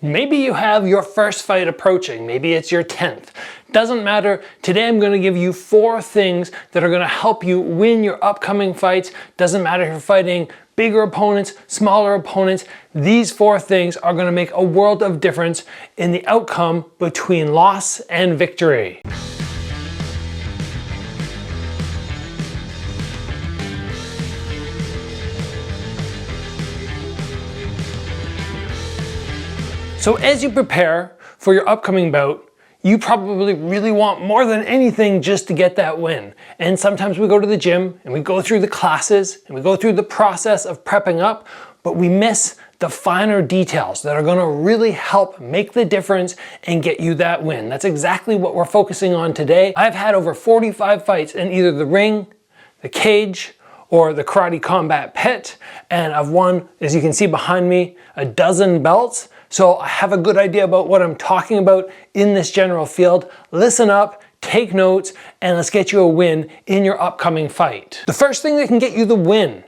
Maybe you have your first fight approaching, maybe it's your 10th. Doesn't matter, today I'm going to give you 4 things that are going to help you win your upcoming fights. Doesn't matter if you're fighting bigger opponents, smaller opponents, these 4 things are going to make a world of difference in the outcome between loss and victory. So as you prepare for your upcoming bout, you probably really want more than anything just to get that win. And sometimes we go to the gym and we go through the classes and we go through the process of prepping up, but we miss the finer details that are going to really help make the difference and get you that win. That's exactly what we're focusing on today. I've had over 45 fights in either the ring, the cage, or the karate combat pit, and I've won, as you can see behind me, a dozen belts. So I have a good idea about what I'm talking about in this general field. Listen up, take notes, and let's get you a win in your upcoming fight. The first thing that can get you the win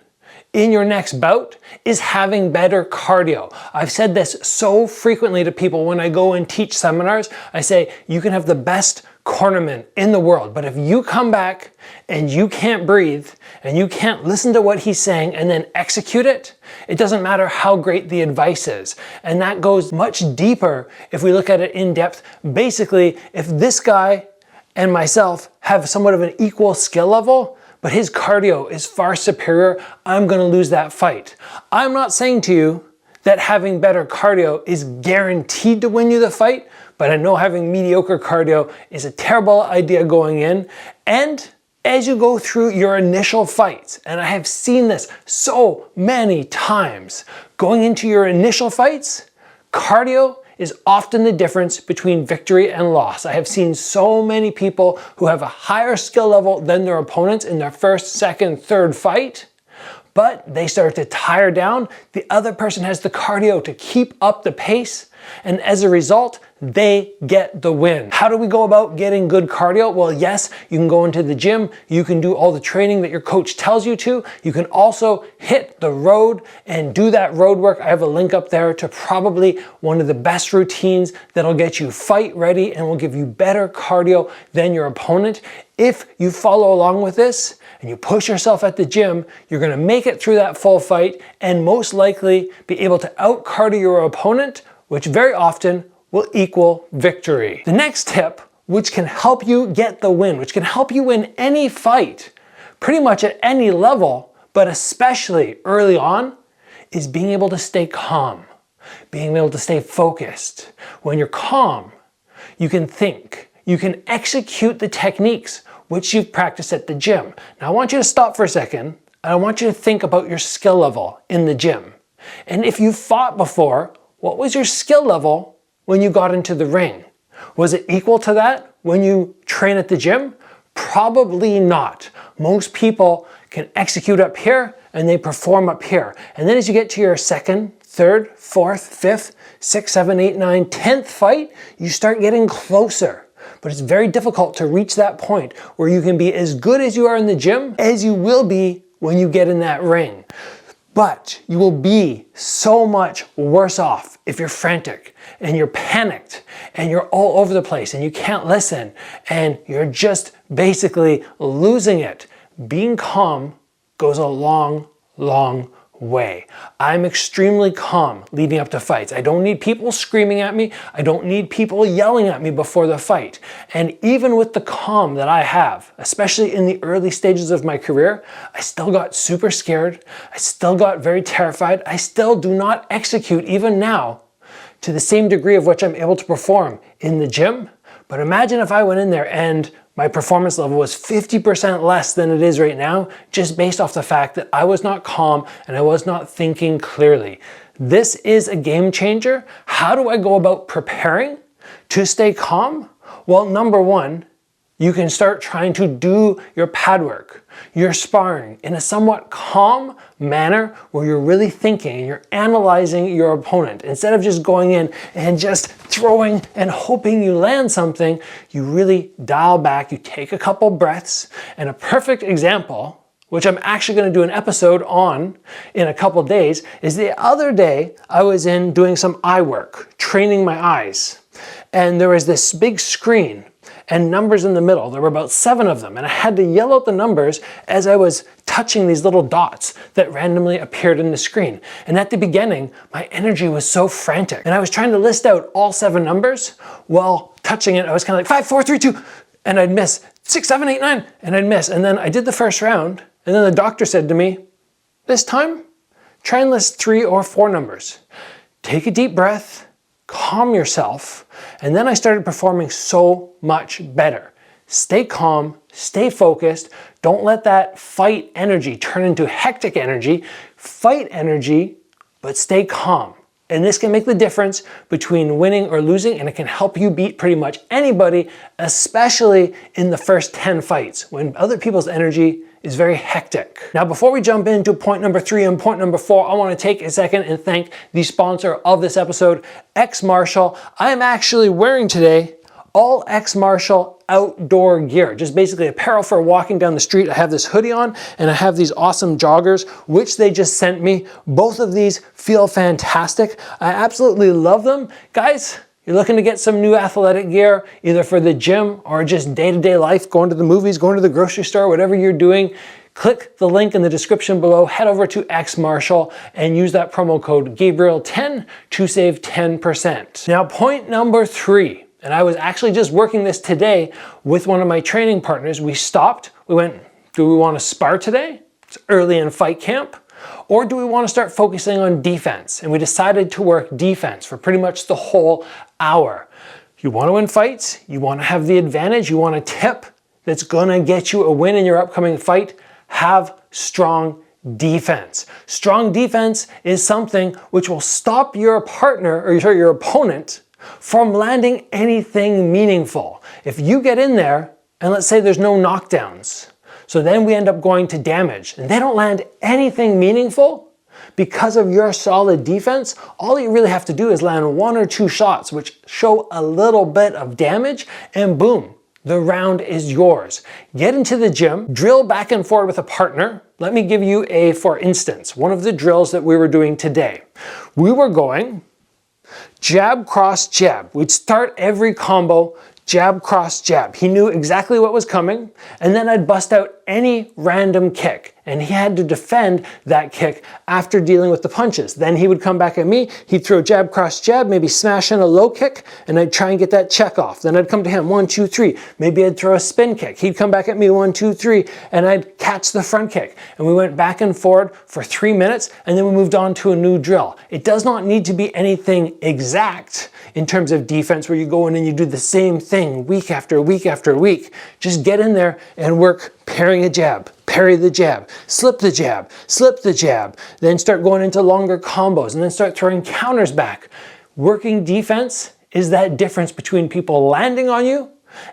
in your next bout is having better cardio. I've said this so frequently to people when I go and teach seminars. I say, you can have the best cornerman in the world, but if you come back and you can't breathe and you can't listen to what he's saying and then execute it, it doesn't matter how great the advice is. And that goes much deeper if we look at it in depth. Basically, if this guy and myself have somewhat of an equal skill level, but his cardio is far superior, I'm going to lose that fight. I'm not saying to you that having better cardio is guaranteed to win you the fight, but I know having mediocre cardio is a terrible idea going in. And as you go through your initial fights, and I have seen this so many times, going into your initial fights, cardio is often the difference between victory and loss. I have seen so many people who have a higher skill level than their opponents in their first, second, third fight, but they start to tire down. The other person has the cardio to keep up the pace, and as a result, they get the win. How do we go about getting good cardio? Well, yes, you can go into the gym, you can do all the training that your coach tells you to. You can also hit the road and do that road work. I have a link up there to probably one of the best routines that'll get you fight ready and will give you better cardio than your opponent. If you follow along with this and you push yourself at the gym, you're gonna make it through that full fight and most likely be able to out cardio your opponent, which very often will equal victory. The next tip, which can help you get the win, which can help you win any fight, pretty much at any level, but especially early on, is being able to stay calm, being able to stay focused. When you're calm, you can think, you can execute the techniques which you've practiced at the gym. Now I want you to stop for a second, and I want you to think about your skill level in the gym. And if you fought before, what was your skill level when you got into the ring? Was it equal to that when you train at the gym? Probably not. Most people can execute up here and they perform up here. And then as you get to your second, third, fourth, fifth, sixth, seven, eight, nine, 10th fight, you start getting closer. But it's very difficult to reach that point where you can be as good as you are in the gym as you will be when you get in that ring. But you will be so much worse off if you're frantic and you're panicked and you're all over the place and you can't listen and you're just basically losing it. Being calm goes a long, long way. I'm extremely calm leading up to fights. I don't need people screaming at me. I don't need people yelling at me before the fight. And even with the calm that I have, especially in the early stages of my career, I still got super scared. I still got very terrified. I still do not execute, even now, to the same degree of which I'm able to perform in the gym. But imagine if I went in there and my performance level was 50% less than it is right now, just based off the fact that I was not calm and I was not thinking clearly. This is a game changer. How do I go about preparing to stay calm? Well, number one, you can start trying to do your pad work, your sparring in a somewhat calm manner where you're really thinking and you're analyzing your opponent. Instead of just going in and just throwing and hoping you land something, you really dial back, you take a couple breaths. And a perfect example which I'm actually going to do an episode on in a couple days, is the other day I was in doing some eye work, training my eyes. And there was this big screen and numbers in the middle. There were about 7 of them, and I had to yell out the numbers as I was touching these little dots that randomly appeared in the screen. And at the beginning, my energy was so frantic, and I was trying to list out all 7 numbers while touching it. I was kind of like 5, 4, 3, 2, and I'd miss 6, 7, 8, 9, and I'd miss. And then I did the first round, and then the doctor said to me, this time, try and list 3 or 4 numbers. Take a deep breath, calm yourself, and then I started performing so much better. Stay calm, stay focused, don't let that fight energy turn into hectic energy. Fight energy, but stay calm. And this can make the difference between winning or losing, and it can help you beat pretty much anybody, especially in the first 10 fights, when other people's energy is very hectic. Now, before we jump into point number 3 and point number 4, I want to take a second and thank the sponsor of this episode, XMartial. I am actually wearing today all XMartial outdoor gear, just basically apparel for walking down the street. I have this hoodie on, and I have these awesome joggers, which they just sent me. Both of these feel fantastic. I absolutely love them. Guys, you're looking to get some new athletic gear, either for the gym or just day-to-day life, going to the movies, going to the grocery store, whatever you're doing, click the link in the description below, head over to XMartial and use that promo code Gabriel10 to save 10%. Now, point number 3, and I was actually just working this today with one of my training partners. We stopped, we went, do we want to spar today? It's early in fight camp. Or do we want to start focusing on defense? And we decided to work defense for pretty much the whole hour. You want to win fights, you want to have the advantage, you want a tip that's going to get you a win in your upcoming fight, have strong defense. Strong defense is something which will stop your partner, or your opponent, from landing anything meaningful. If you get in there, and let's say there's no knockdowns, so then we end up going to damage, and they don't land anything meaningful because of your solid defense, all you really have to do is land 1 or 2 shots which show a little bit of damage, and boom, the round is yours. Get into the gym, drill back and forth with a partner. Let me give you a, for instance, one of the drills that we were doing today. We were going jab, cross, jab. We'd start every combo jab, cross, jab. He knew exactly what was coming, and then I'd bust out any random kick, and he had to defend that kick after dealing with the punches. Then he would come back at me, he'd throw jab, cross, jab, maybe smash in a low kick, and I'd try and get that check off. Then I'd come to him, 1, 2, 3. Maybe I'd throw a spin kick. He'd come back at me, 1, 2, 3, and I'd catch the front kick. And we went back and forward for 3 minutes, and then we moved on to a new drill. It does not need to be anything exact in terms of defense where you go in and you do the same thing week after week after week. Just get in there and work parrying a jab, parry the jab, slip the jab, then start going into longer combos, and then start throwing counters back. Working defense is that difference between people landing on you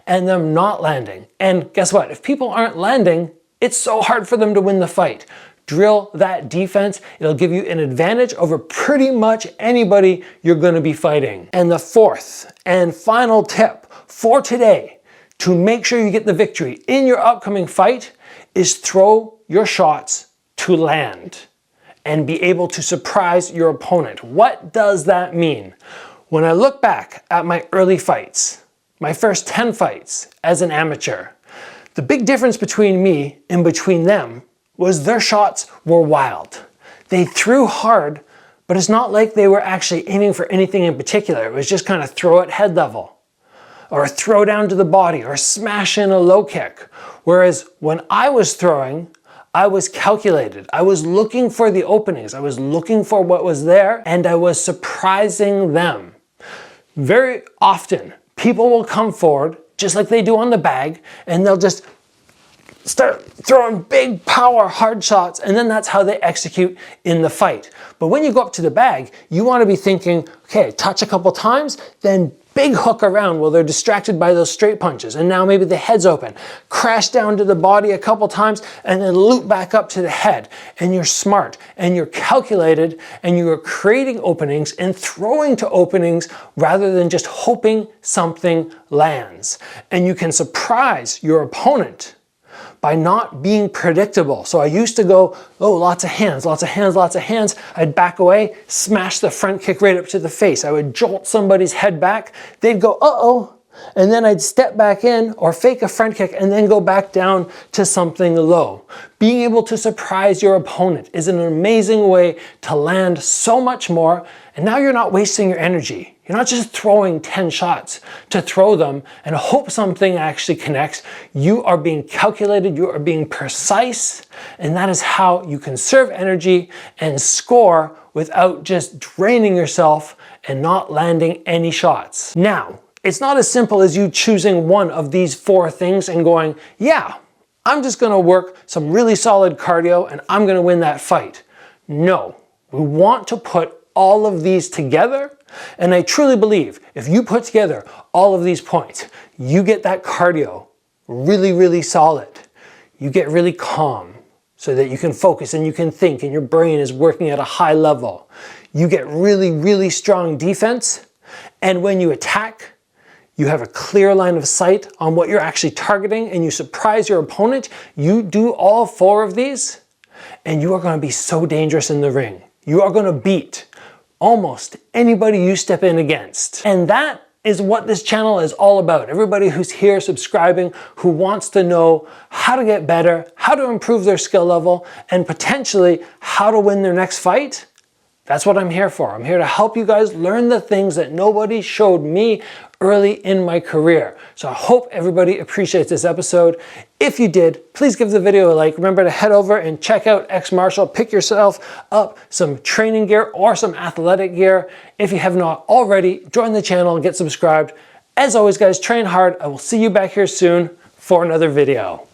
and them not landing. And guess what? If people aren't landing, it's so hard for them to win the fight. Drill that defense. It'll give you an advantage over pretty much anybody you're going to be fighting. And the 4th and final tip for today to make sure you get the victory in your upcoming fight is throw your shots to land and be able to surprise your opponent. What does that mean? When I look back at my early fights, my first 10 fights as an amateur, the big difference between me and between them was their shots were wild. They threw hard, but it's not like they were actually aiming for anything in particular. It was just kind of throw at head level, or throw down to the body, or smash in a low kick. Whereas when I was throwing, I was calculated. I was looking for the openings. I was looking for what was there, and I was surprising them. Very often, people will come forward, just like they do on the bag, and they'll just start throwing big power hard shots, and then that's how they execute in the fight. But when you go up to the bag, you want to be thinking, okay, touch a couple times, then big hook around while they're distracted by those straight punches, and now maybe the head's open. Crash down to the body a couple times, and then loop back up to the head. And you're smart, and you're calculated, and you're creating openings and throwing to openings rather than just hoping something lands. And you can surprise your opponent by not being predictable. So I used to go, oh, lots of hands, lots of hands, lots of hands. I'd back away, smash the front kick right up to the face. I would jolt somebody's head back. They'd go, uh-oh. And then I'd step back in or fake a front kick and then go back down to something low. Being able to surprise your opponent is an amazing way to land so much more. And now you're not wasting your energy. You're not just throwing 10 shots to throw them and hope something actually connects. You are being calculated, you are being precise, and that is how you conserve energy and score without just draining yourself and not landing any shots. Now, it's not as simple as you choosing one of these 4 things and going, yeah, I'm just gonna work some really solid cardio and I'm gonna win that fight. No, we want to put all of these together. And I truly believe if you put together all of these points, you get that cardio really, really solid. You get really calm so that you can focus and you can think and your brain is working at a high level. You get really, really strong defense. And when you attack, you have a clear line of sight on what you're actually targeting and you surprise your opponent. You do all 4 of these and you are going to be so dangerous in the ring. You are going to beat almost anybody you step in against. And that is what this channel is all about. Everybody who's here subscribing, who wants to know how to get better, how to improve their skill level, and potentially how to win their next fight. That's what I'm here for. I'm here to help you guys learn the things that nobody showed me early in my career. So I hope everybody appreciates this episode. If you did, please give the video a like. Remember to head over and check out XMartial. Pick yourself up some training gear or some athletic gear. If you have not already, join the channel and get subscribed. As always, guys, train hard. I will see you back here soon for another video.